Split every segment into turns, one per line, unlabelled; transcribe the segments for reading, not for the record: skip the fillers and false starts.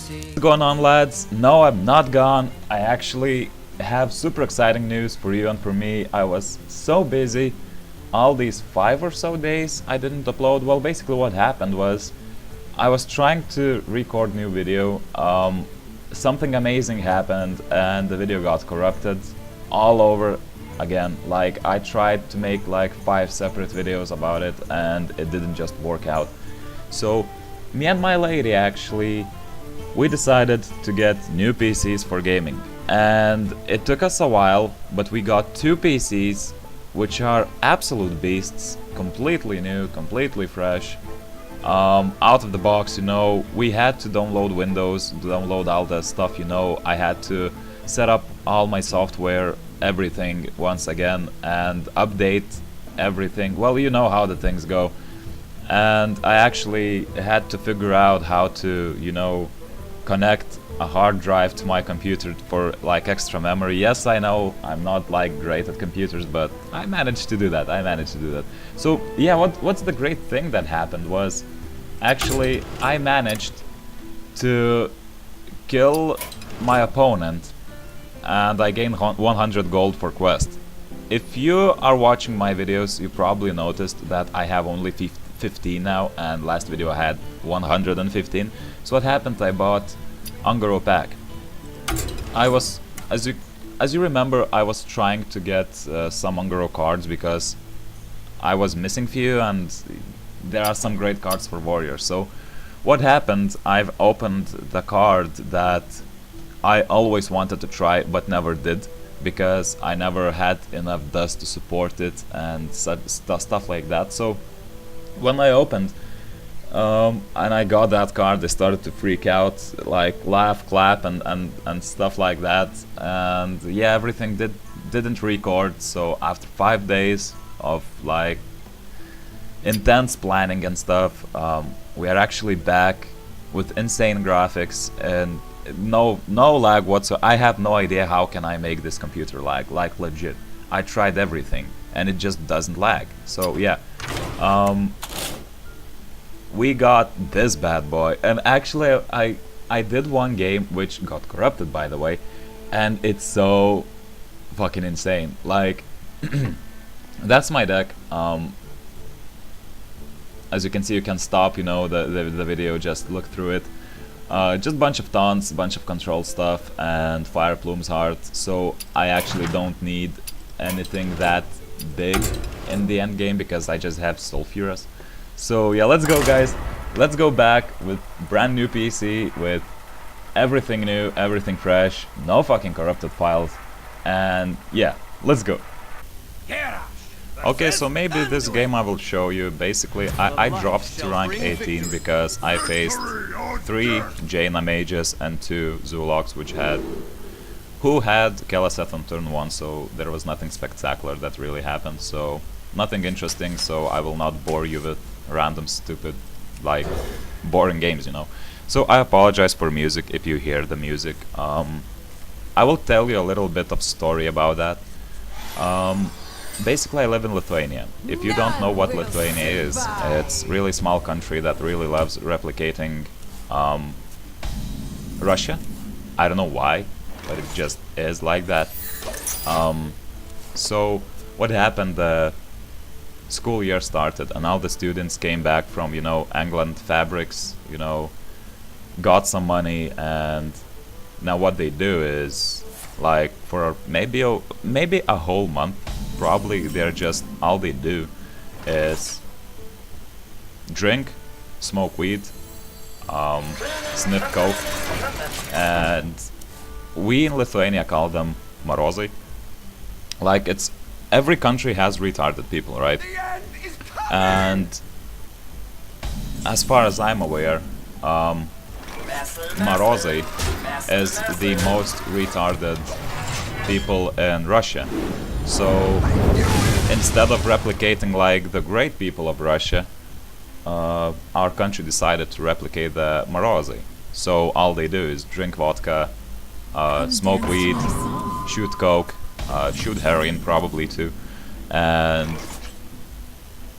What's going on, lads? No, I'm not gone. I actually have super exciting news for you and for me. I was so busy all these 5 or so days I didn't upload. Well, basically what happened was I was trying to record new video. Something amazing happened and the video got corrupted all over again. Like, I tried to make like 5 separate videos about it and it didn't just work out. So me and my lady actually, we decided to get new PCs for gaming. And it took us a while, but we got 2 PCs which are absolute beasts, completely new, completely fresh. Out of the box, you know, we had to download Windows, download all the stuff, you know, I had to set up all my software, everything once again, and update everything. Well, you know how the things go. And I actually had to figure out how to, you know, connect a hard drive to my computer for like extra memory. Yes, I know I'm not like great at computers, but I managed to do that. So yeah, what's the great thing that happened was actually I managed to kill my opponent and I gained 100 gold for quest. If you are watching my videos, you probably noticed that I have only 15 now, and last video I had 115. So what happened, I bought Ungaro pack. I was, as you remember, I was trying to get some Ungaro cards because I was missing few and there are some great cards for warriors. So what happened, I've opened the card that I always wanted to try but never did because I never had enough dust to support it and stuff like that. So when I opened and I got that card, I started to freak out, like laugh, clap and stuff like that. And yeah, everything didn't record. So after 5 days of like intense planning and stuff, we are actually back with insane graphics and no lag whatsoever. I have no idea how can I make this computer lag, like legit. I tried everything and it just doesn't lag. So yeah, we got this bad boy, and actually I did one game which got corrupted, by the way, and it's so fucking insane. Like that's my deck. As you can see, you can stop, you know, the video, just look through it. Just bunch of taunts, bunch of control stuff, and Fire Plume's Heart. So I actually don't need anything that big in the end game because I just have Sulfurous. So yeah, let's go, guys. Let's go back with brand new PC, with everything new, everything fresh, no fucking corrupted files, and yeah, let's go. Okay, so maybe this game I will show you. Basically, I dropped to rank 18 because I faced 3 Jaina mages and 2 Zulogs who had Keleseth on turn 1, so there was nothing spectacular that really happened, so nothing interesting, so I will not bore you with random stupid, like, boring games, you know. So I apologize for music if you hear the music. I will tell you a little bit of story about that. Basically, I live in Lithuania. If you don't know what Lithuania is, it's a really small country that really loves replicating Russia. I don't know why, but it just is like that. So what happened, the school year started and all the students came back from, you know, England fabrics, you know, got some money, and now what they do is, like, for maybe a whole month, probably they're just, all they do is drink, smoke weed, sniff coke, and we in Lithuania call them marozy. Like, it's, every country has retarded people, right? And as far as I'm aware, marozy is the most retarded people in Russia. So instead of replicating like the great people of Russia, our country decided to replicate the marozy. So all they do is drink vodka, smoke weed, shoot coke, shoot heroin probably too, and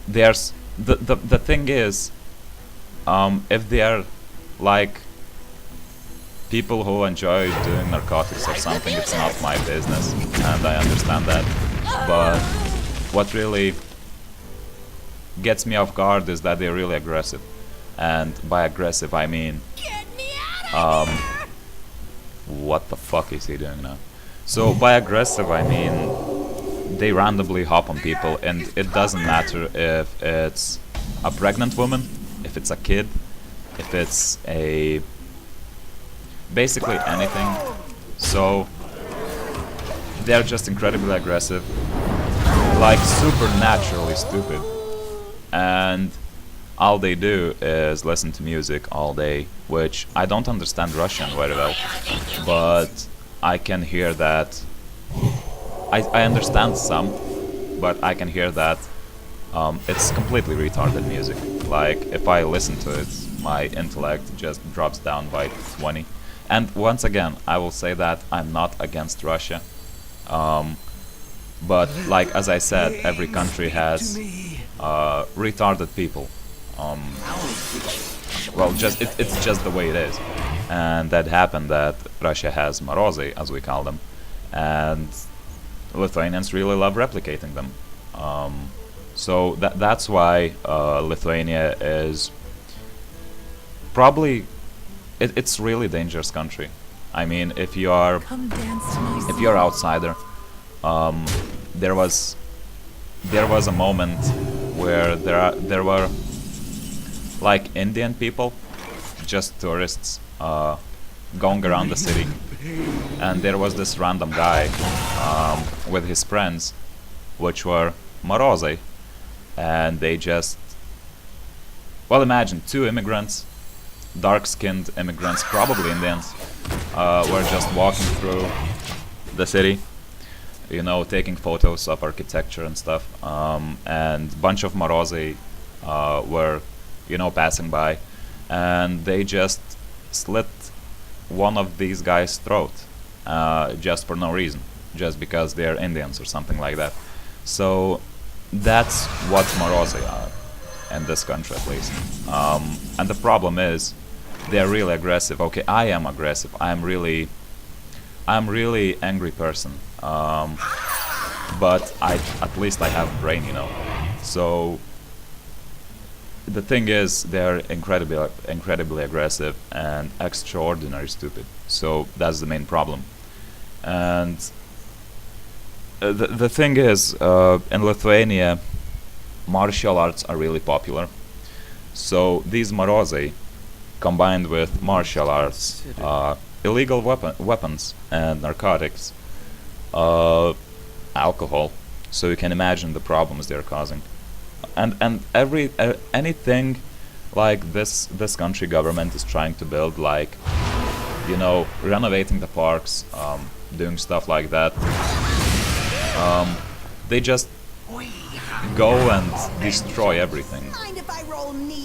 there's the thing is, if they are like people who enjoy doing narcotics or something, it's not my business, and I understand that. But what really gets me off guard is that they're really aggressive. And by aggressive I mean what the fuck is he doing now? So by aggressive I mean they randomly hop on people, and it doesn't matter if it's a pregnant woman, if it's a kid, if it's a basically anything. So they're just incredibly aggressive, like supernaturally stupid, and all they do is listen to music all day, which I don't understand Russian very well, but I can hear that. I understand some, but I can hear that it's completely retarded music. Like, if I listen to it, my intellect just drops down by 20. And once again, I will say that I'm not against Russia. But, like, as I said, every country has retarded people. Well, it's just the way it is. And that happened that Russia has Morozy, as we call them. And Lithuanians really love replicating them. So that's why Lithuania is probably it's really dangerous country. I mean, if you're outsider, there was a moment where there were like Indian people, just tourists, going around the city, and there was this random guy with his friends, which were Morozy, and they just, well, imagine two immigrants, dark-skinned immigrants, probably Indians, were just walking through the city, you know, taking photos of architecture and stuff, and bunch of Morozy were, you know, passing by, and they just slit one of these guys' throat, just for no reason, just because they're Indians or something like that. So that's what Morozy are, in this country at least. And the problem is, they're really aggressive. Okay, I am aggressive. I'm really angry person. But at least I have a brain, you know. So the thing is, they're incredibly aggressive and extraordinarily stupid. So that's the main problem. And the thing is, in Lithuania, martial arts are really popular. So these Morozy, combined with martial arts, illegal weapons and narcotics, alcohol, so you can imagine the problems they're causing. And anything like this country government is trying to build, like, you know, renovating the parks, doing stuff like that. They just go and destroy everything.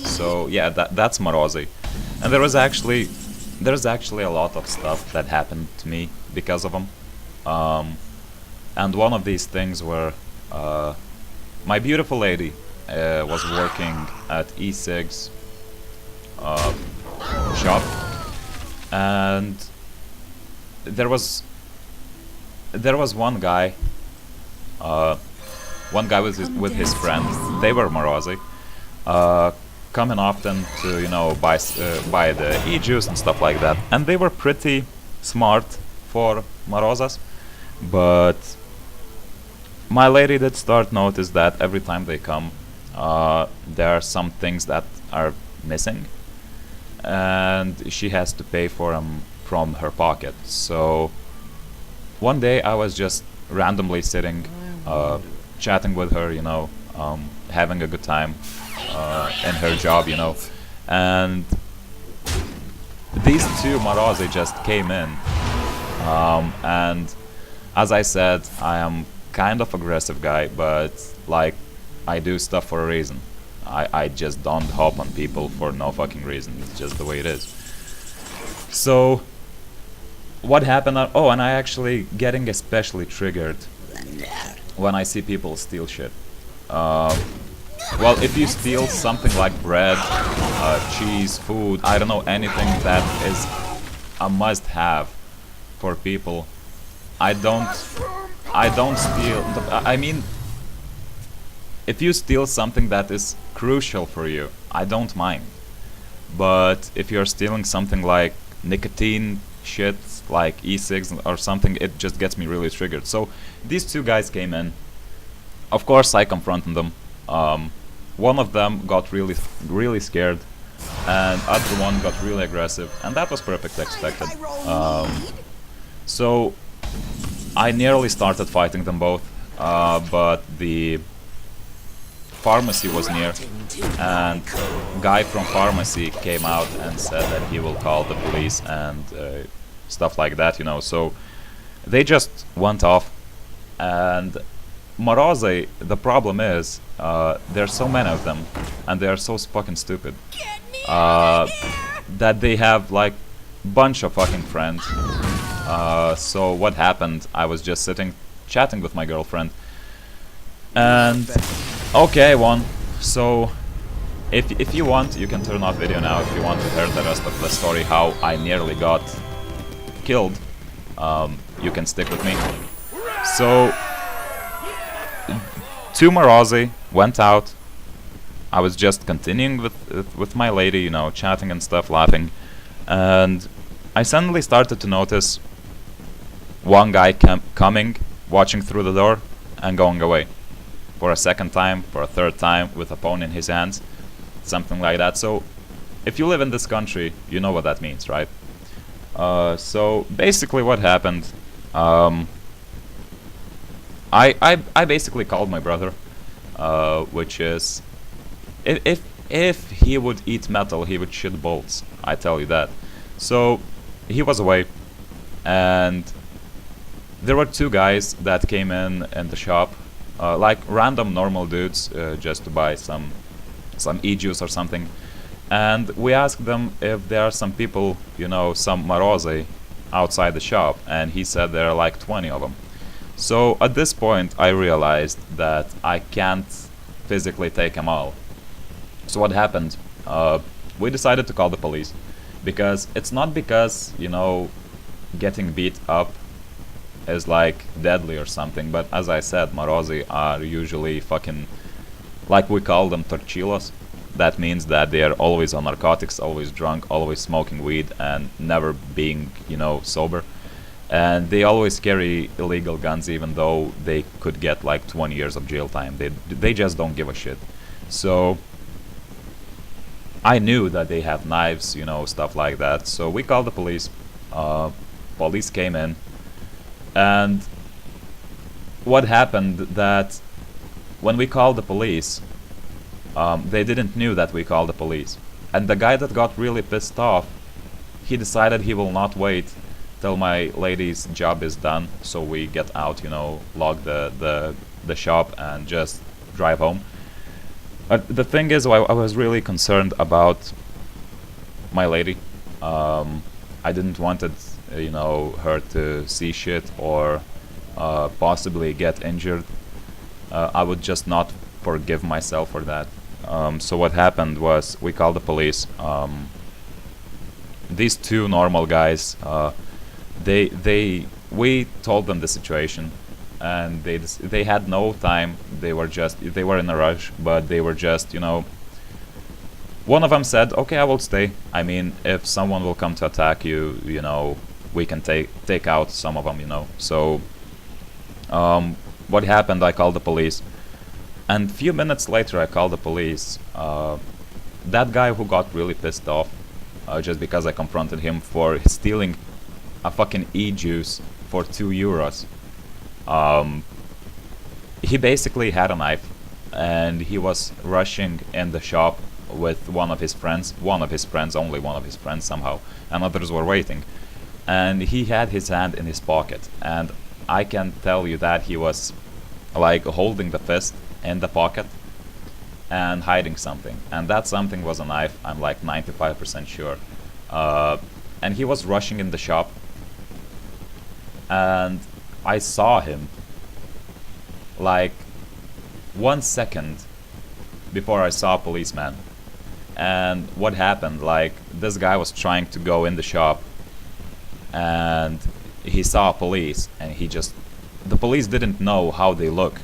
So yeah, that's Morozy. And there's actually a lot of stuff that happened to me because of them. And one of these things were my beautiful lady was working at e-cigs shop, and there was one guy with his friend. They were Morozy, coming often to, you know, buy the e-juice and stuff like that, and they were pretty smart for Morozas, but my lady did start notice that every time they come, there are some things that are missing, and she has to pay for them from her pocket. So one day I was just randomly sitting, chatting with her, you know, having a good time in her job, you know, and these two Morozy just came in, and as I said, I am kind of aggressive guy, but like, I do stuff for a reason. I just don't hop on people for no fucking reason. It's just the way it is. So what happened? Oh, and I actually getting especially triggered when I see people steal shit. Well, if you steal something like bread, cheese, food, I don't know, anything that is a must-have for people. I don't steal. I mean, if you steal something that is crucial for you, I don't mind. But if you're stealing something like nicotine shit, like e-cigs or something, it just gets me really triggered. So these two guys came in. Of course, I confronted them. One of them got really scared, and other one got really aggressive, and that was perfectly expected. So I nearly started fighting them both, but the pharmacy was near, and guy from pharmacy came out and said that he will call the police and stuff like that, you know. So they just went off, and Moroze, the problem is there's so many of them, and they are so fucking stupid that they have like bunch of fucking friends. So what happened? I was just sitting chatting with my girlfriend, and okay, I won. So if you want, you can turn off video now if you want to hear the rest of the story, how I nearly got killed. You can stick with me. So two Moroze went out. I was just continuing with my lady, you know, chatting and stuff, laughing, and I suddenly started to notice one guy coming, watching through the door, and going away. For a second time, for a third time, with a phone in his hands, something like that. So, if you live in this country, you know what that means, right? So basically, what happened? I basically called my brother, which is, if he would eat metal, he would shit bolts. I tell you that. So he was away, and there were two guys that came in the shop. Like random normal dudes, just to buy some e-juice or something, and we asked them if there are some people, you know, some Moroze outside the shop, and he said there are like 20 of them. So at this point I realized that I can't physically take them all. So what happened? We decided to call the police, because it's not because, you know, getting beat up is like deadly or something, but as I said, Morozi are usually fucking, like we call them, torchillos. That means that they are always on narcotics, always drunk, always smoking weed, and never being, you know, sober. And they always carry illegal guns, even though they could get like 20 years of jail time. They just don't give a shit. So I knew that they have knives, you know, stuff like that. So we called the police. Police came in. And what happened that when we called the police, they didn't knew that we called the police. And the guy that got really pissed off, he decided he will not wait till my lady's job is done, so we get out, you know, lock the shop and just drive home. The thing is, I was really concerned about my lady. I didn't want it, you know, her to see shit or possibly get injured. I would just not forgive myself for that. So what happened was we called the police. These two normal guys, we told them the situation, and they had no time. They were in a rush, but they were just, you know. One of them said, "Okay, I will stay. I mean, if someone will come to attack you, you know, we can take out some of them, you know." So what happened? I called the police, and a few minutes later I called the police. That guy who got really pissed off just because I confronted him for stealing a fucking e-juice for €2. He basically had a knife, and he was rushing in the shop with one of his friends, only one of his friends somehow, and others were waiting. And he had his hand in his pocket, and I can tell you that he was like holding the fist in the pocket and hiding something, and that something was a knife. I'm like 95% sure. And he was rushing in the shop, and I saw him like 1 second before I saw a policeman. And what happened, like, this guy was trying to go in the shop, and he saw police, and the police didn't know how they look.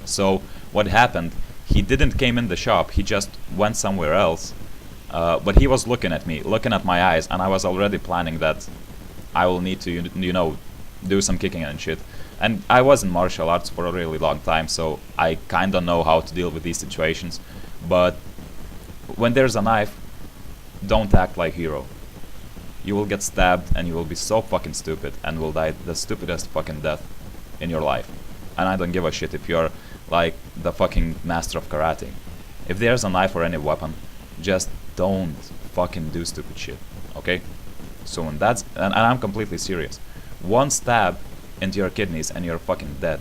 So what happened, he didn't came in the shop, he just went somewhere else, but he was looking at me, looking at my eyes, and I was already planning that I will need to, do some kicking and shit. And I was in martial arts for a really long time, so I kinda know how to deal with these situations. But when there's a knife, don't act like hero. You will get stabbed and you will be so fucking stupid and will die the stupidest fucking death in your life. And I don't give a shit if you're like the fucking master of karate. If there's a knife or any weapon, just don't fucking do stupid shit, okay? So when and I'm completely serious. One stab into your kidneys and you're fucking dead.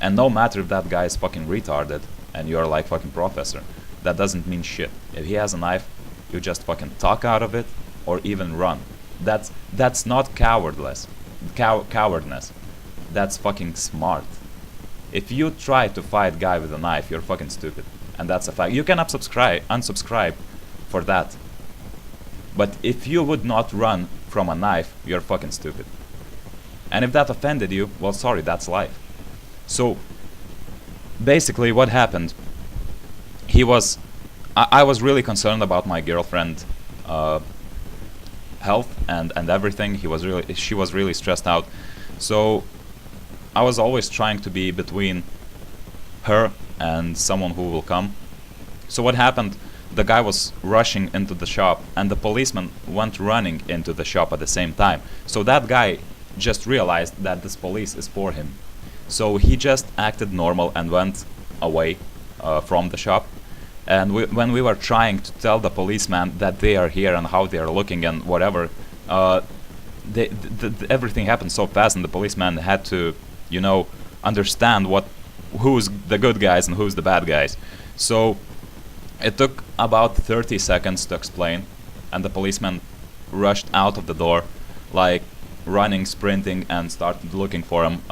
And no matter if that guy is fucking retarded and you're like fucking professor, that doesn't mean shit. If he has a knife, you just fucking talk out of it or even run. That's not cowardness. That's fucking smart. If you try to fight guy with a knife, you're fucking stupid. And that's a fact. You can unsubscribe for that. But if you would not run from a knife, you're fucking stupid. And if that offended you, well, sorry, that's life. So basically what happened, I was really concerned about my girlfriend health and everything. She was really stressed out. So I was always trying to be between her and someone who will come. So what happened, the guy was rushing into the shop and the policeman went running into the shop at the same time. So that guy just realized that this police is for him. So he just acted normal and went away from the shop. And when we were trying to tell the policeman that they are here and how they are looking and whatever, everything happened so fast and the policeman had to, understand who's the good guys and who's the bad guys. So it took about 30 seconds to explain, and the policeman rushed out of the door, like running, sprinting, and started looking for him.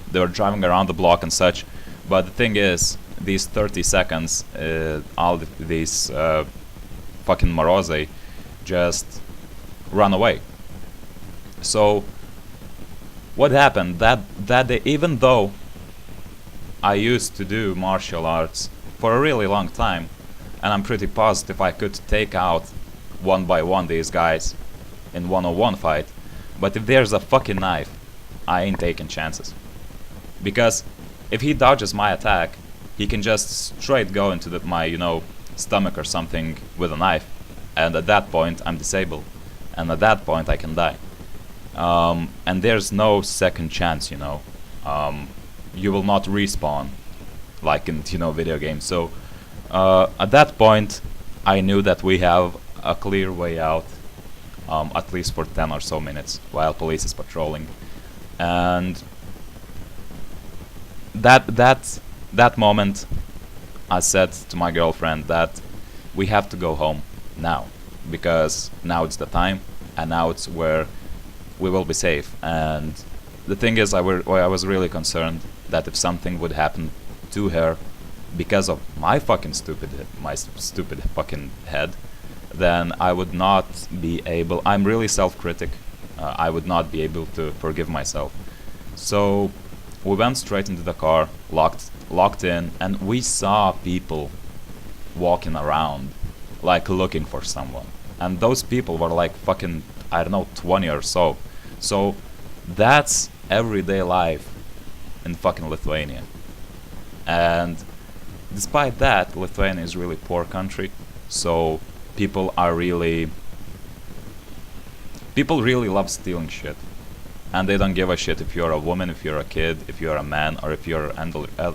They were driving around the block and such, but the thing is, these 30 seconds, all these fucking Morozei just run away. So what happened that day, even though I used to do martial arts for a really long time, and I'm pretty positive I could take out one by one these guys in one-on-one fight, but if there's a fucking knife, I ain't taking chances. Because if he dodges my attack, he can just straight go into my stomach or something with a knife, and at that point I'm disabled, and at that point I can die. And there's no second chance, you will not respawn like in video games. So at that point I knew that we have a clear way out, at least for 10 or so minutes while police is patrolling. And that moment I said to my girlfriend that we have to go home now, because now it's the time and now it's where we will be safe. And the thing is, I was really concerned that if something would happen to her because of my stupid fucking head, then I would not be able. I'm really self-critic. I would not be able to forgive myself. So we went straight into the car, locked in, and we saw people walking around, like looking for someone. And those people were like fucking, I don't know, 20 or so. So that's everyday life in fucking Lithuania. And despite that, Lithuania is really poor country, so people really love stealing shit. And they don't give a shit if you're a woman, if you're a kid, if you're a man, or if you're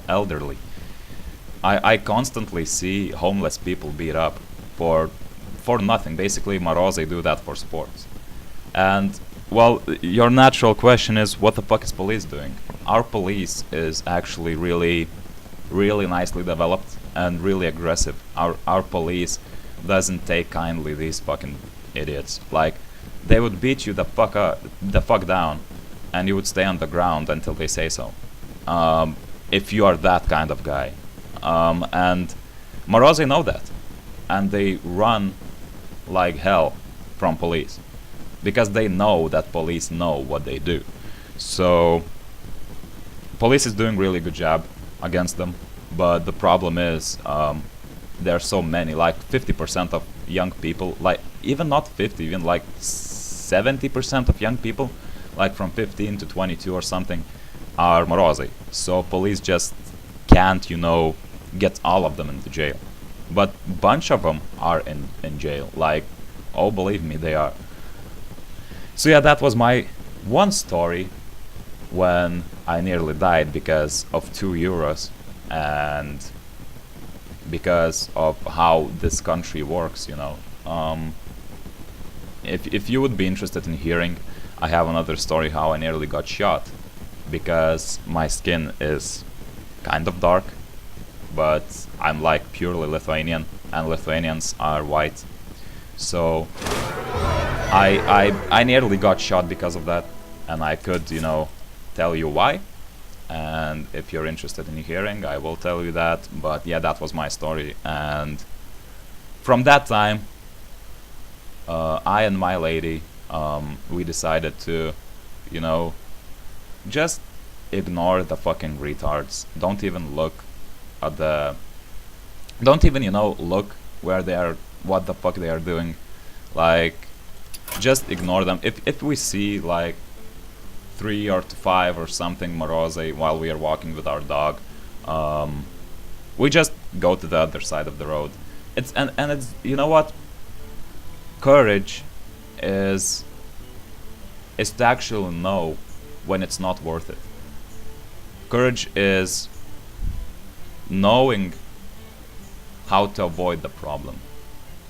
elderly. I constantly see homeless people beat up for nothing. Basically, Morozei do that for sports. And well, your natural question is, what the fuck is police doing? Our police is actually really nicely developed and really aggressive. Our police doesn't take kindly these fucking idiots. Like, they would beat you the fuck down, and you would stay on the ground until they say so. If you are that kind of guy. And Morozei know that, and they run like hell from police. because they know that police know what they do. So police is doing really good job against them, but the problem is there are so many, like 50% of young people, like even not 50, even like 70% of young people, like from 15 to 22 or something, are morozy. So police just can't, you know, get all of them into jail. But bunch of them are in jail. Like, oh, believe me, they are. So yeah, that was my one story when I nearly died because of €2 and because of how this country works, you know. If you would be interested in hearing, I have another story how I nearly got shot because my skin is kind of dark, but I'm like purely Lithuanian and Lithuanians are white. So I nearly got shot because of that, and I could, you know, tell you why. And if you're interested in hearing, I will tell you that. But yeah, that was my story. And from that time, I and my lady, we decided to, you know, just ignore the fucking retards. Don't even look at the... Don't even, you know, look where they are, what the fuck they are doing. Like, just ignore them. If we see, like, 3 or 5 or something morozy while we are walking with our dog, we just go to the other side of the road. It's and it's, you know what, courage is to actually know when it's not worth it. Courage is knowing how to avoid the problem,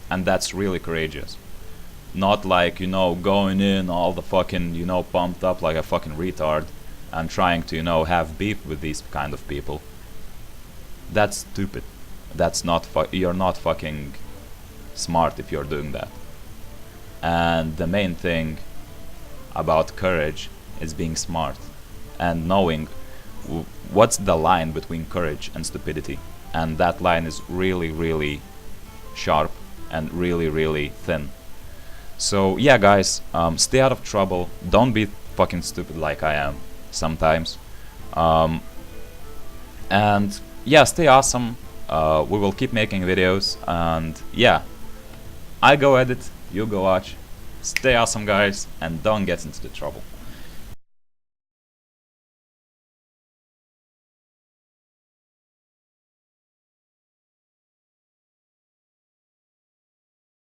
and that's really courageous. Not like, you know, going in all the fucking, you know, pumped up like a fucking retard and trying to, you know, have beef with these kind of people. That's stupid. That's not you're not fucking smart if you're doing that. And the main thing about courage is being smart and knowing what's the line between courage and stupidity. And that line is really, really sharp and really, really thin. So yeah, guys, stay out of trouble. Don't be fucking stupid like I am sometimes. And yeah, stay awesome. We will keep making videos. And yeah, I go edit, you go watch. Stay awesome, guys, and don't get into the trouble.